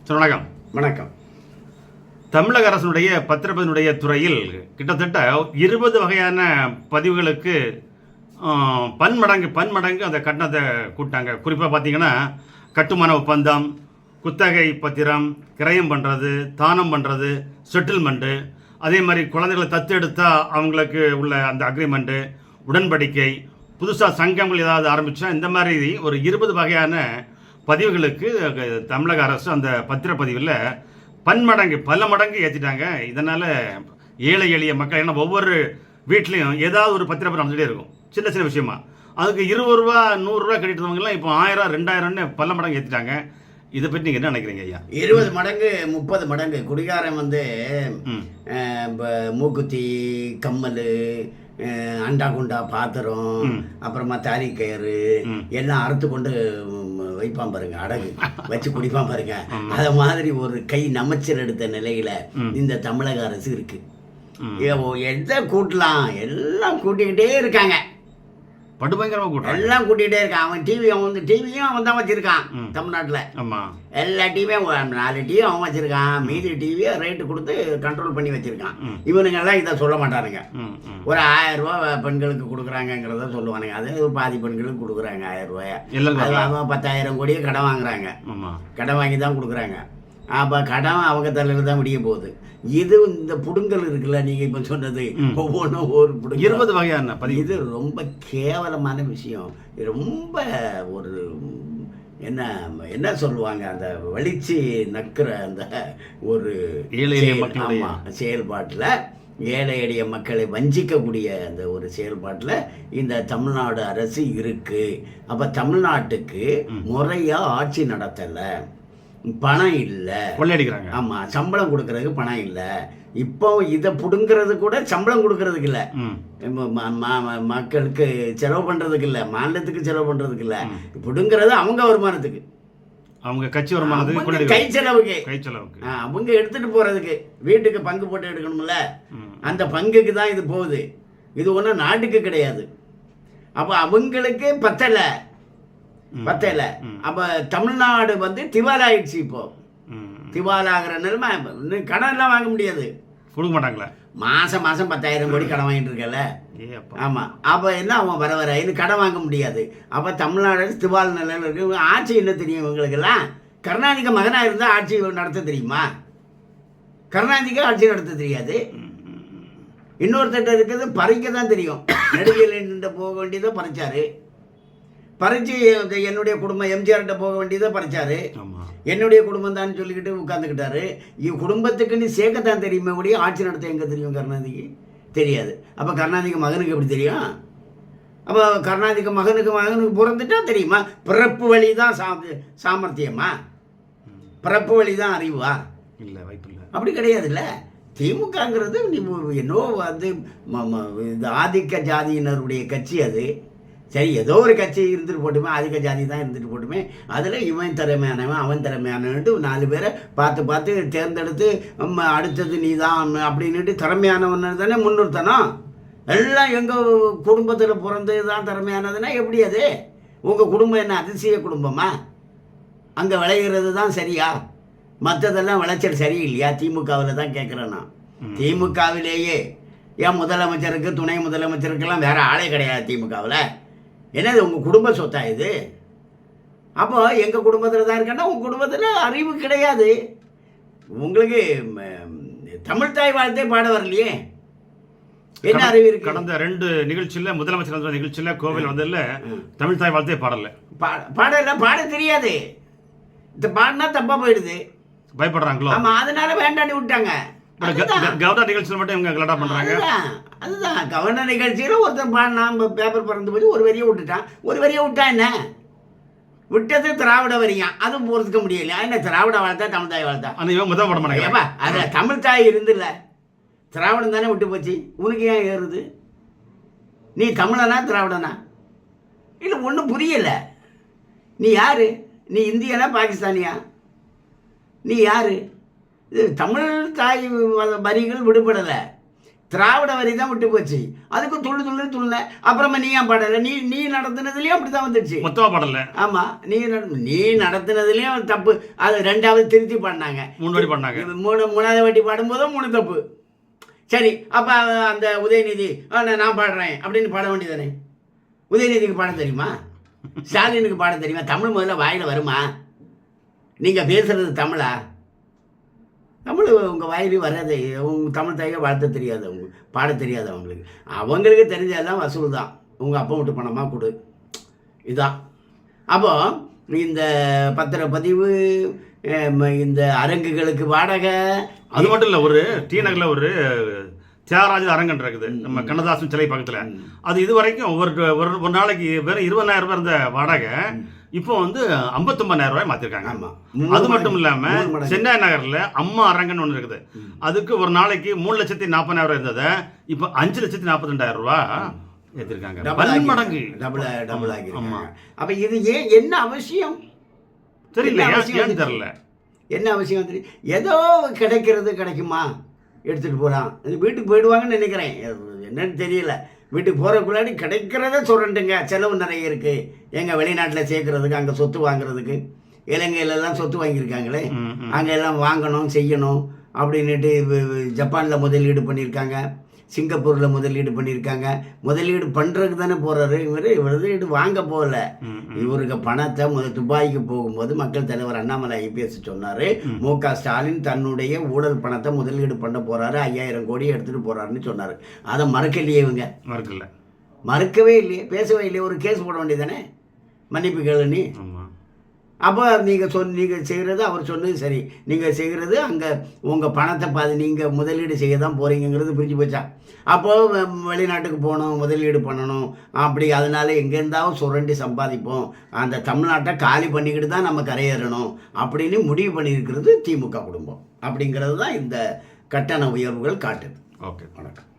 வணக்கம். வணக்கம். தமிழக அரசனுடைய பத்திரப்பதினுடைய துறையில் கிட்டத்தட்ட 20 வகையான பதிவுகளுக்கு பன்மடங்கு அந்த கட்டணத்தை கூட்டாங்க. குறிப்பாக பார்த்தீங்கன்னா கட்டுமான ஒப்பந்தம், குத்தகை பத்திரம், கிரயம் பண்ணுறது, தானம் பண்ணுறது, செட்டில்மெண்ட்டு, அதே மாதிரி குழந்தைகளை தத்தெடுத்தால் அவங்களுக்கு உள்ள அந்த அக்ரிமெண்ட்டு, உடன்படிக்கை, புதுசாக சங்கங்கள் ஏதாவது ஆரம்பித்தா இந்த மாதிரி ஒரு 20 வகையான பதிவுகளுக்கு தமிழக அரசு அந்த பத்திரப்பதிவில் பல மடங்கு ஏற்றிட்டாங்க. இதனால் ஏழை எளிய மக்கள், ஏன்னா ஒவ்வொரு வீட்லேயும் ஏதாவது ஒரு பத்திரப்பதிவு நடந்துகிட்டே இருக்கும், சின்ன சின்ன விஷயமா. அதுக்கு 20 ரூபா 100 ரூபா கட்டிட்டவங்கலாம் இப்போ 1000 2000ன்னு பல மடங்கு ஏற்றிட்டாங்க. இதை பற்றி நீங்கள் என்ன நினைக்கிறீங்க ஐயா? 20 மடங்கு 30 மடங்கு குடிகாரன் மூக்குத்தி, கம்மல், அண்டா குண்டா பாத்திரம், அப்புறமா தாலி கயிறு எல்லாம் அறுத்து கொண்டு வைப்பான் பாருங்க, அடகு வச்சு குடிப்பான் பாருங்க. அத மாதிரி ஒரு கை நமைச்சல் எடுத்த நிலையில இந்த தமிழக அரசு இருக்கு. எதை கூட்டலாம், எல்லாம் கூட்டிக்கிட்டே இருக்காங்க. படுபயங்கரமா கூட்டம் எல்லாம் கூட்டிகிட்டே இருக்கான். அவன் டிவியும் அவன் தான் வச்சிருக்கான் தமிழ்நாட்டில். எல்லா டிவியும் 4 டிவி அவன் வச்சிருக்கான். மீதி டிவியை ரேட்டு கொடுத்து கண்ட்ரோல் பண்ணி வச்சிருக்கான். இவனுங்கெல்லாம் இதை சொல்ல மாட்டானுங்க. ஒரு 1000 ரூபா பெண்களுக்கு கொடுக்குறாங்கிறத சொல்லுவானுங்க. அது பாதி பெண்களுக்கு கொடுக்குறாங்க 1000 ரூபாய. 10,000 கோடியை கடன் வாங்குறாங்க. கடன் வாங்கி தான் கொடுக்குறாங்க. அப்போ கடன் அவங்க தலையில் தான் முடிய போகுது. இது இந்த புடுங்கல் இருக்குல்ல, நீங்கள் இப்போ சொன்னது ஒவ்வொன்றும் ஒரு புடுங்கல் 20 வகையான இது ரொம்ப கேவலமான விஷயம். ரொம்ப ஒரு என்ன சொல்லுவாங்க, அந்த வலிச்சு நக்கிற அந்த ஒரு செயல்பாட்டில், ஏழை எளிய மக்களை வஞ்சிக்கக்கூடிய அந்த ஒரு செயல்பாட்டில் இந்த தமிழ்நாடு அரசு இருக்கு. அப்போ தமிழ்நாட்டுக்கு முறையாக ஆட்சி நடத்தலை, பணம் இல்லை, கொள்ளையடிக்கிறாங்க. ஆமாம், சம்பளம் கொடுக்கறதுக்கு பணம் இல்லை. இப்போ இதை பிடுங்கிறது கூட சம்பளம் கொடுக்கறதுக்கு இல்லை, மக்களுக்கு செலவு பண்ணுறதுக்கு இல்லை, மாநிலத்துக்கு செலவு பண்ணுறதுக்கு இல்லை, பிடுங்கிறது அவங்க வருமானத்துக்கு, அவங்க கட்சி வருமானத்துக்கு, கை செலவுக்கு அவங்க எடுத்துட்டு போறதுக்கு. வீட்டுக்கு பங்கு போட்டு எடுக்கணும்ல, அந்த பங்குக்கு தான் இது போகுது. இது ஒன்றும் நாட்டுக்கு கிடையாது. அப்போ அவங்களுக்கு பத்தலை. அப்ப தமிழ்நாடு திவாலாயிடுச்சு. இப்போ திவாலாகிற நிலைமை. கடன் எல்லாம் வாங்க முடியாது, கொடுக்க மாட்டாங்களா? மாசம் 10,000 கோடி கடன் வாங்கிட்டு இருக்கல. ஆமா, அப்ப என்ன அவன் வர இன்னும் கடன் வாங்க முடியாது. அப்ப தமிழ்நாடு திவால் நிலையில இருக்கு. ஆட்சி என்ன தெரியும் இவங்களுக்கெல்லாம்? கருணாநிதி மகனா இருந்தா ஆட்சி நடத்த தெரியுமா? கருணாநிதிக்கு ஆட்சி நடத்த தெரியாது. இன்னொருத்தட்ட இருக்கிறது பறிக்க தான் தெரியும். நெடுவேலின்ட்ட போக வேண்டியதை பறிச்சாரு. பறிச்சு என்னுடைய குடும்பம் எம்ஜிஆர்கிட்ட போக வேண்டியதை பறிச்சாரு. என்னுடைய குடும்பம் தான் சொல்லிக்கிட்டு உட்காந்துக்கிட்டாரு. குடும்பத்துக்குன்னு சேர்க்கத்தான் தெரியுமே கூடிய ஆட்சி நடத்த எங்கே தெரியும் கருணாநிதிக்கு? தெரியாது. அப்போ கருணாநிதிக்கு மகனுக்கு எப்படி தெரியும்? அப்போ கருணாநிதிக்கு மகனுக்கு பிறந்துட்டா தெரியுமா? பிறப்பு வழி தான் சாமர்த்தியமா? பிறப்பு வழி தான் அறிவா? இல்லை, வாய்ப்பு இல்லை. அப்படி கிடையாது. இல்லை, திமுகங்கிறது என்னோ இந்த ஆதிக்க ஜாதியினருடைய கட்சி. அது சரி, ஏதோ ஒரு கட்சி இருந்துட்டு போட்டுமே, அதிக ஜாதி தான் இருந்துட்டு போட்டுமே, அதில் இவன் திறமையானவன் அவன் திறமையானவன்ட்டு 4 பேரை பார்த்து தேர்ந்தெடுத்து அடுத்தது நீ தான் அப்படின்ட்டு திறமையானவன் தானே முன்னிறுத்தணும். எல்லாம் எங்கள் குடும்பத்தில் பிறந்து தான் திறமையானதுன்னா எப்படி? அது உங்கள் குடும்பம் என்ன அதிசய குடும்பமா? அங்கே விளையிறது தான் சரியா? மற்றதெல்லாம் விளைச்சல் சரியில்லையா? திமுகவில் தான் கேட்குறேன் நான். திமுகவிலேயே ஏன் முதலமைச்சருக்கு துணை முதலமைச்சருக்கெல்லாம் வேற ஆளே கிடையாது திமுகவில். என்னது உங்கள் குடும்ப சொத்தா இது? அப்போ எங்கள் குடும்பத்தில் தான் இருக்கேன்னா உங்கள் குடும்பத்தில் அறிவு கிடையாது. உங்களுக்கு தமிழ் தாய் வாழ்த்தே பாட வரலையே, என்ன அறிவு இருக்கு? கடந்த 2 நிகழ்ச்சியில் முதலமைச்சர் நிகழ்ச்சியில் கோவில் வந்ததில்ல தமிழ் தாய் வாழ்த்தே பாட தெரியாது. இந்த பாடினா தப்பா போயிடுது, பயப்படுறாங்களோ? ஆமா, அதனால வேண்டான்னு விட்டாங்க. கவர்னர் நிகழ்ச்சியில் மட்டும் இவங்க கலடா பண்றாங்க. அதுதான் கவர்னர் நிகழ்ச்சியில் ஒருத்தர் பாடினான், பேப்பர் பறந்து போய் ஒரு வரியை விட்டுட்டான். ஒரு வரியை விட்டா என்ன? விட்டது திராவிட வரியா, அதுவும் பொறுத்துக்க முடியல. என்ன திராவிட வாழ்த்தா தமிழ் தாய் வாழ்த்தா? முதல் பட மாட்டேங்க. அது தமிழ் தாய் இருந்துல்ல, திராவிடம் தானே விட்டு போச்சு. உனக்கு ஏன் ஏறுது? நீ தமிழனா திராவிடனா? இல்லை, ஒன்றும் புரியல. நீ யாரு? நீ இந்தியனா பாகிஸ்தானியா? நீ யாரு? இது தமிழ் தாய் வரிகள் விடுபடலை. திராவிட வரி தான் விட்டு போச்சு. அதுக்கு துள்ளுன அப்புறமா நீ ஏன் பாடலை? நீ நடத்துனதுலேயும் அப்படி தான் வந்துடுச்சு. மொத்தமாக பாடல. ஆமாம், நீ நடத்துனதுலேயும் தப்பு. அது 2வது திருத்தி பாடினாங்க, 3 வாட்டி பாடினாங்க. 3வது வாட்டி பாடும்போதும் 3 தப்பு. சரி, அப்போ அந்த உதயநிதி நான் பாடுறேன் அப்படின்னு பாட வேண்டியதானே? உதயநிதிக்கு பாட தெரியுமா? ஸ்டாலினுக்கு பாட தெரியுமா? தமிழ் முதல்ல வாயில் வருமா? நீங்கள் பேசுகிறது தமிழா? தமிழ் உங்கள் வாயிலும் வராது. உங்கள் தமிழ் தாயை வாழ்த்த தெரியாது, அவங்க பாட தெரியாது. அவங்களுக்கு தெரிஞ்சதெல்லாம் வசூல் தான். உங்கள் அப்பா விட்டு பணமாக கொடு, இதுதான். அப்போ இந்த பத்திரப்பதிவு, இந்த அரங்குகளுக்கு வாடகை, அது மட்டும் இல்லை. ஒரு டி நகரில் ஒரு தியாகராஜ அரங்கன் இருக்குது, நம்ம கண்ணதாசன் சிலை பக்கத்தில். அது இது வரைக்கும் ஒரு நாளைக்கு வெறும் 20,000 ரூபாய் இருந்த வாடகை இப்போ வந்து 59,000 ரூபாய் மாற்றிருக்காங்க. அது மட்டும் இல்லாமல் சென்னை நகரில் அம்மா அரங்கன் ஒன்று இருக்குது. அதுக்கு ஒரு நாளைக்கு 3,40,000 ரூபாய் இருந்ததை இப்போ 5,42,000 ரூபாய் ஏற்றிருக்காங்க. மடங்கு டபுள் ஆகிருக்காங்க. அப்போ இது என்ன அவசியம் தெரியல, ஏன்னு தெரியல. என்ன அவசியம் தெரியும்? ஏதோ கிடைக்குமா எடுத்துகிட்டு போகிறான். வீட்டுக்கு போயிடுவாங்கன்னு நினைக்கிறேன், என்னன்னு தெரியல. வீட்டுக்கு போகிறக்குள்ளாடி கிடைக்கிறத சொல்கிறேன்ட்டுங்க. செலவு நிறைய இருக்குது. எங்கள் வெளிநாட்டில் சேர்க்குறதுக்கு, அங்கே சொத்து வாங்குறதுக்கு, இலங்கையிலலாம் சொத்து வாங்கியிருக்காங்களே, அங்கே எல்லாம் வாங்கணும் செய்யணும் அப்படின்னுட்டு ஜப்பானில் முதலீடு பண்ணியிருக்காங்க, சிங்கப்பூரில் முதலீடு பண்ணியிருக்காங்க. முதலீடு பண்ணுறதுக்கு தானே போகிறாரு இவர். முதலீடு வாங்க போகல. இவருக்கு பணத்தை துபாய்க்கு போகும்போது மக்கள் தலைவர் அண்ணாமலை ஐபிஎஸ் சொன்னார், மு.க. ஸ்டாலின் தன்னுடைய ஊழல் பணத்தை முதலீடு பண்ண போகிறாரு, 5,000 கோடி எடுத்துகிட்டு போகிறாருன்னு சொன்னார். அதை மறக்கலையே இவங்க. மறுக்கவே இல்லையே, பேசவே இல்லையே. ஒரு கேஸ் போட வேண்டியதானே, மன்னிப்பு கேளு நீ. அப்போ நீங்கள் செய்கிறது, அவர் சொன்னது சரி. நீங்கள் செய்கிறது அங்கே உங்கள் பணத்தை நீங்கள் முதலீடு செய்ய தான் போகிறீங்கிறது புரிஞ்சு போச்சா? அப்போது வெளிநாட்டுக்கு போகணும், முதலீடு பண்ணணும், அப்படி அதனால எங்கேருந்தாவது சுரண்டி சம்பாதிப்போம், அந்த தமிழ்நாட்டை காலி பண்ணிக்கிட்டு தான் நம்ம கரையேறணும் அப்படின்னு முடிவு பண்ணியிருக்கிறது திமுக குடும்பம். அப்படிங்கிறது தான் இந்த கட்டண உயர்வுகள் காட்டுது. ஓகே, வணக்கம்.